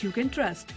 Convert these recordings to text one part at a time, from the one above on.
you can trust.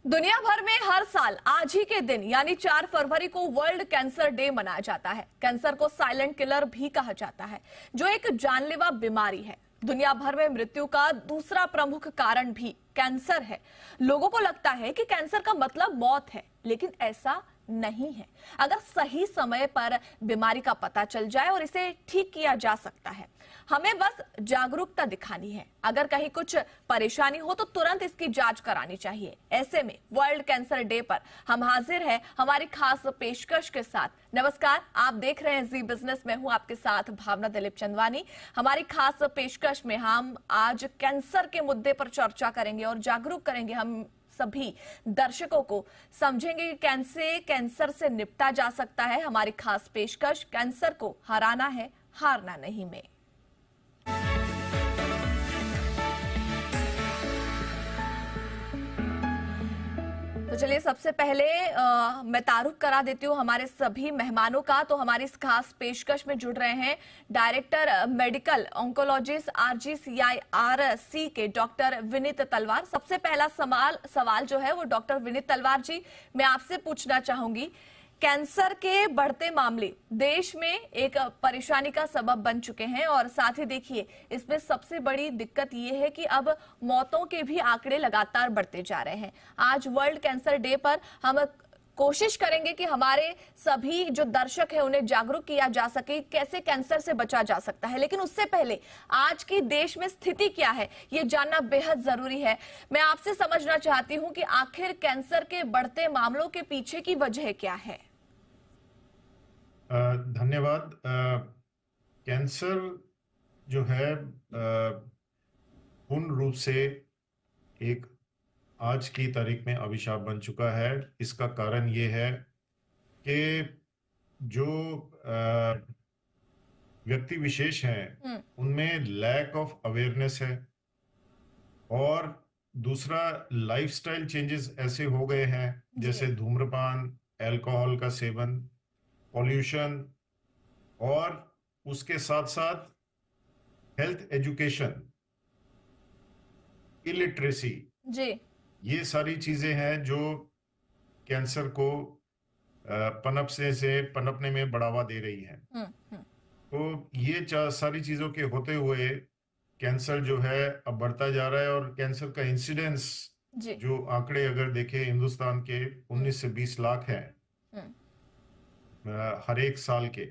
दुनिया भर में हर साल आज ही के दिन यानी 4 फरवरी को वर्ल्ड कैंसर डे मनाया जाता है। कैंसर को साइलेंट किलर भी कहा जाता है, जो एक जानलेवा बीमारी है। दुनिया भर में मृत्यु का दूसरा प्रमुख कारण भी कैंसर है। लोगों को लगता है कि कैंसर का मतलब मौत है, लेकिन ऐसा नहीं है। अगर सही समय पर बीमारी का पता चल जाए और इसे ठीक किया जा सकता है। हमें बस जागरूकता दिखानी है। अगर कहीं कुछ परेशानी हो तो तुरंत इसकी जांच करानी चाहिए। ऐसे में वर्ल्ड कैंसर डे पर हम हाजिर हैं हमारी खास पेशकश के साथ। नमस्कार, आप देख रहे हैं जी बिजनेस में हूं आपके साथ भावना दिलीप चंदवानी। हमारी खास पेशकश में हम आज कैंसर के मुद्दे पर चर्चा करेंगे और जागरूक करेंगे हम सभी दर्शकों को। समझेंगे कि कैसे कैंसर से निपटा जा सकता है। हमारी खास पेशकश कैंसर को हराना है, हारना नहीं में। तो चलिए सबसे पहले मैं तारुफ करा देती हूँ हमारे सभी मेहमानों का। तो हमारी इस खास पेशकश में जुड़ रहे हैं डायरेक्टर मेडिकल ऑन्कोलॉजिस्ट RGCIRC के डॉक्टर विनीत तलवार। सबसे पहला सवाल जो है वो डॉक्टर विनीत तलवार जी, मैं आपसे पूछना चाहूंगी, कैंसर के बढ़ते मामले देश में एक परेशानी का सबब बन चुके हैं और साथ ही देखिए इसमें सबसे बड़ी दिक्कत ये है कि अब मौतों के भी आंकड़े लगातार बढ़ते जा रहे हैं। आज वर्ल्ड कैंसर डे पर हम कोशिश करेंगे कि हमारे सभी जो दर्शक है उन्हें जागरूक किया जा सके कैसे कैंसर से बचा जा सकता है। लेकिन उससे पहले आज की देश में स्थिति क्या है ये जानना बेहद जरूरी है। मैं आपसे समझना चाहती हूं कि आखिर कैंसर के बढ़ते मामलों के पीछे की वजह क्या है। धन्यवाद। कैंसर जो है पूर्ण रूप से एक आज की तारीख में अभिशाप बन चुका है। इसका कारण ये है कि जो व्यक्ति विशेष हैं उनमें लैक ऑफ अवेयरनेस है और दूसरा लाइफस्टाइल चेंजेस ऐसे हो गए हैं जैसे धूम्रपान, अल्कोहल का सेवन, पॉल्यूशन और उसके साथ साथ हेल्थ एजुकेशन, इलिटरेसी जी, ये सारी चीजें हैं जो कैंसर को पनपने में बढ़ावा दे रही हैं। तो ये सारी चीजों के होते हुए कैंसर जो है अब बढ़ता जा रहा है और कैंसर का इंसिडेंस जो आंकड़े अगर देखें हिंदुस्तान के 19 से 20 लाख हैं हर एक साल के।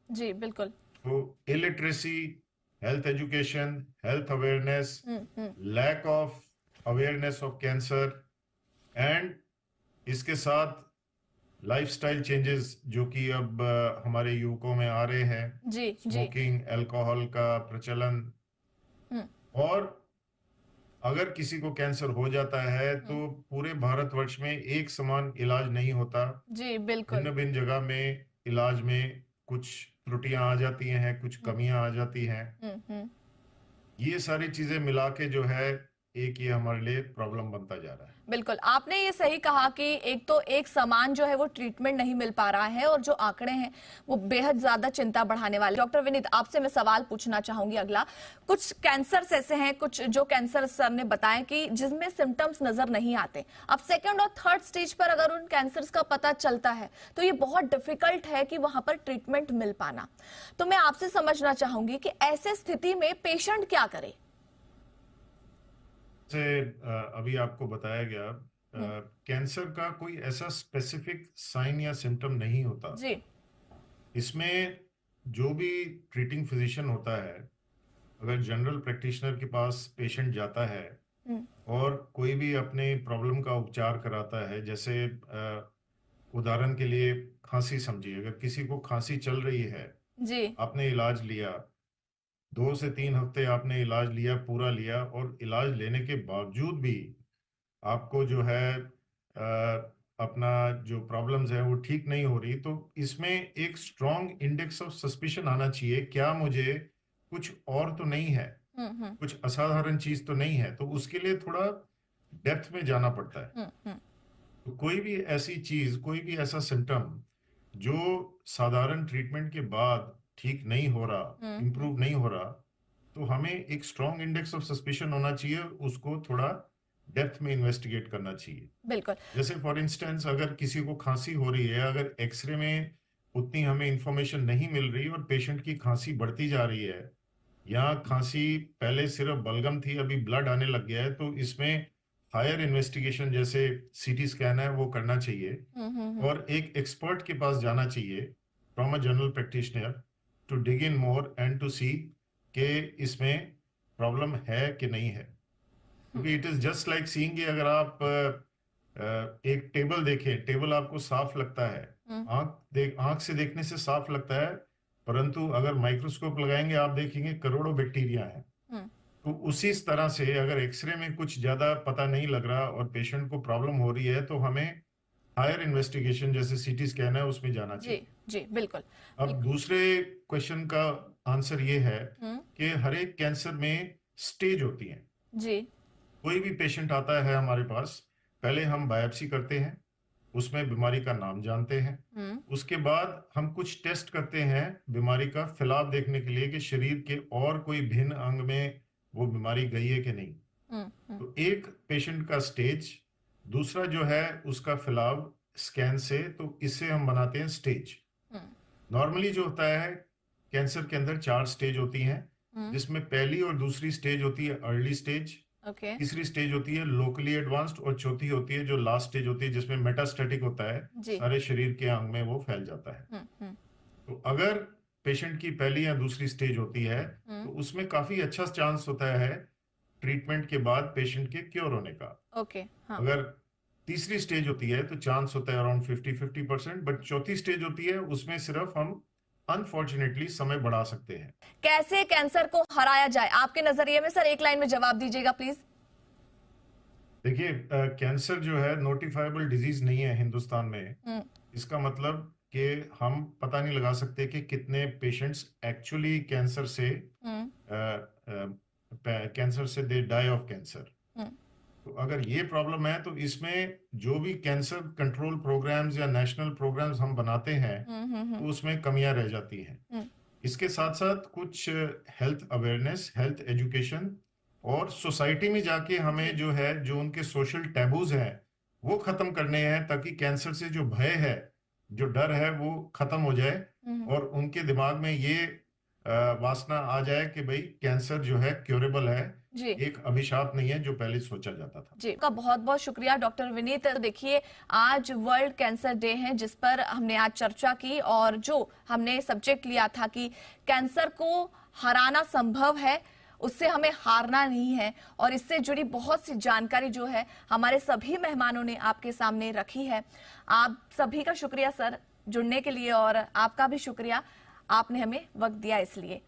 जी बिल्कुल। तो illiteracy, health education, health awareness, lack of awareness of cancer and इसके साथ लाइफस्टाइल चेंजेस जो कि अब हमारे युवकों में आ रहे हैं, स्मोकिंग, अल्कोहल का प्रचलन। और अगर किसी को कैंसर हो जाता है तो पूरे भारतवर्ष में एक समान इलाज नहीं होता। जी बिल्कुल। भिन्न भिन्न जगह में इलाज में कुछ त्रुटियां आ जाती हैं, कुछ कमियां आ जाती हैं। ये सारी चीजें मिला के जो है एक ये हमारे लिए प्रॉब्लम बनता जा रहा है। बिल्कुल, आपने ये सही कहा कि एक तो एक समान जो है वो ट्रीटमेंट नहीं मिल पा रहा है और जो आंकड़े हैं वो बेहद ज्यादा चिंता बढ़ाने वाले। डॉक्टर विनीत, आपसे मैं सवाल पूछना चाहूंगी अगला। कुछ कैंसर ऐसे हैं, कुछ जो कैंसर सर ने बताया कि जिसमें सिम्टम्स नजर नहीं आते। अब सेकेंड और थर्ड स्टेज पर अगर उन कैंसर का पता चलता है तो ये बहुत डिफिकल्ट है कि वहां पर ट्रीटमेंट मिल पाना। तो मैं आपसे समझना चाहूंगी कि ऐसे स्थिति में पेशेंट क्या करे। से अभी आपको बताया गया कैंसर का कोई ऐसा स्पेसिफिक साइन या सिम्टम नहीं होता जी। इसमें जो भी ट्रीटिंग फिजिशियन होता है, अगर जनरल प्रैक्टिशनर के पास पेशेंट जाता है और कोई भी अपने प्रॉब्लम का उपचार कराता है, जैसे उदाहरण के लिए खांसी समझिए, अगर किसी को खांसी चल रही है जी, आपने इलाज लिया, 2 से 3 हफ्ते आपने इलाज लिया, पूरा लिया और इलाज लेने के बावजूद भी आपको जो है अपना जो प्रॉब्लम्स है वो ठीक नहीं हो रही, तो इसमें एक स्ट्रॉन्ग इंडेक्स ऑफ सस्पिशन आना चाहिए। क्या मुझे कुछ और तो नहीं है, कुछ असाधारण चीज तो नहीं है, तो उसके लिए थोड़ा डेप्थ में जाना पड़ता है। तो कोई भी ऐसी चीज, कोई भी ऐसा सिम्टम जो साधारण ट्रीटमेंट के बाद ठीक नहीं हो रहा, इंप्रूव नहीं हो रहा, तो हमें एक स्ट्रॉन्ग इंडेक्स ऑफ सस्पिशन होना चाहिए, उसको थोड़ा डेप्थ में इन्वेस्टिगेट करना चाहिए। बिल्कुल। जैसे फॉर इंस्टेंस अगर किसी को खांसी हो रही है, अगर एक्सरे में उतनी हमें इंफॉर्मेशन नहीं मिल रही और पेशेंट की खांसी बढ़ती जा रही है, या खांसी पहले सिर्फ बलगम थी अभी ब्लड आने लग गया है, तो इसमें हायर इन्वेस्टिगेशन जैसे सीटी स्कैन है वो करना चाहिए और एक एक्सपर्ट के पास जाना चाहिए from a general practitioner to dig in more and to see कि इसमें प्रॉब्लम है कि नहीं है। क्योंकि it is just like seeing कि अगर आप एक टेबल देखें, टेबल आपको साफ लगता है, आंख से देखने से साफ लगता है, परंतु अगर माइक्रोस्कोप लगाएंगे आप देखेंगे करोड़ों बैक्टीरिया हैं। तो उसी तरह से अगर एक्सरे में कुछ ज्यादा पता नहीं लग रहा और पेशेंट को प्रॉब्लम हो रही है, तो हमें हायर इन्वेस्टिगेशन जैसे सीटी स्कैन है उसमें जाना जी चाहिए। जी बिल्कुल। अब दूसरे क्वेश्चन का आंसर ये है कि हर एक कैंसर में स्टेज होती है। जी कोई भी पेशेंट आता है हमारे पास, पहले हम बायोप्सी करते हैं, उसमें बीमारी का नाम जानते हैं, उसके बाद हम कुछ टेस्ट करते हैं बीमारी का फैलाव देखने के लिए कि शरीर के और कोई भिन्न अंग में वो बीमारी गई है कि नहीं। तो एक पेशेंट का स्टेज, दूसरा जो है उसका फैलाव स्कैन से, तो इससे हम बनाते हैं स्टेज। नॉर्मली जो होता है कैंसर के अंदर 4 स्टेज होती हैं, जिसमें पहली और दूसरी स्टेज होती है अर्ली स्टेज, ओके तीसरी स्टेज होती है लोकली एडवांस्ड और चौथी होती है जो लास्ट स्टेज होती है जिसमें मेटास्टेटिक होता है, जी। सारे शरीर के अंग में वो फैल जाता है। तो अगर पेशेंट की पहली या दूसरी स्टेज होती है तो उसमें काफी अच्छा चांस होता है ट्रीटमेंट के बाद पेशेंट के क्योर होने का। ओके हाँ। अगर तीसरी स्टेज होती है तो चांस होता है अराउंड 50-50%, बट चौथी स्टेज होती है उसमें सिर्फ हम अनफॉर्चुनेटली समय बढ़ा सकते हैं। कैसे कैंसर को हराया जाए आपके नजरिए में सर, एक लाइन में जवाब दीजिएगा प्लीज। देखिए, कैंसर जो है नोटिफाइबल डिजीज नहीं है हिंदुस्तान में। इसका मतलब कि हम पता नहीं लगा सकते कि कितने पेशेंट्स एक्चुअली कैंसर से दे डाई ऑफ कैंसर। तो अगर ये प्रॉब्लम है तो इसमें जो भी कैंसर कंट्रोल प्रोग्राम्स या नेशनल प्रोग्राम्स हम बनाते हैं तो उसमें कमियां रह जाती हैं। इसके साथ साथ कुछ हेल्थ अवेयरनेस, हेल्थ एजुकेशन और सोसाइटी में जाके हमें जो है जो उनके सोशल टैबूज हैं वो खत्म करने हैं, ताकि कैंसर से जो भय है, जो डर है वो खत्म हो जाए और उनके दिमाग में ये वासना आ जाए कि भाई कैंसर जो है क्योरेबल है, जी एक अभिशाप नहीं है जो पहले सोचा जाता था। जी, का बहुत बहुत शुक्रिया डॉक्टर विनीत। देखिए, आज वर्ल्ड कैंसर डे है जिस पर हमने आज चर्चा की और जो हमने सब्जेक्ट लिया था कि कैंसर को हराना संभव है, उससे हमें हारना नहीं है, और इससे जुड़ी बहुत सी जानकारी जो है हमारे सभी मेहमानों ने आपके सामने रखी है। आप सभी का शुक्रिया सर जुड़ने के लिए, और आपका भी शुक्रिया, आपने हमें वक्त दिया इसलिए।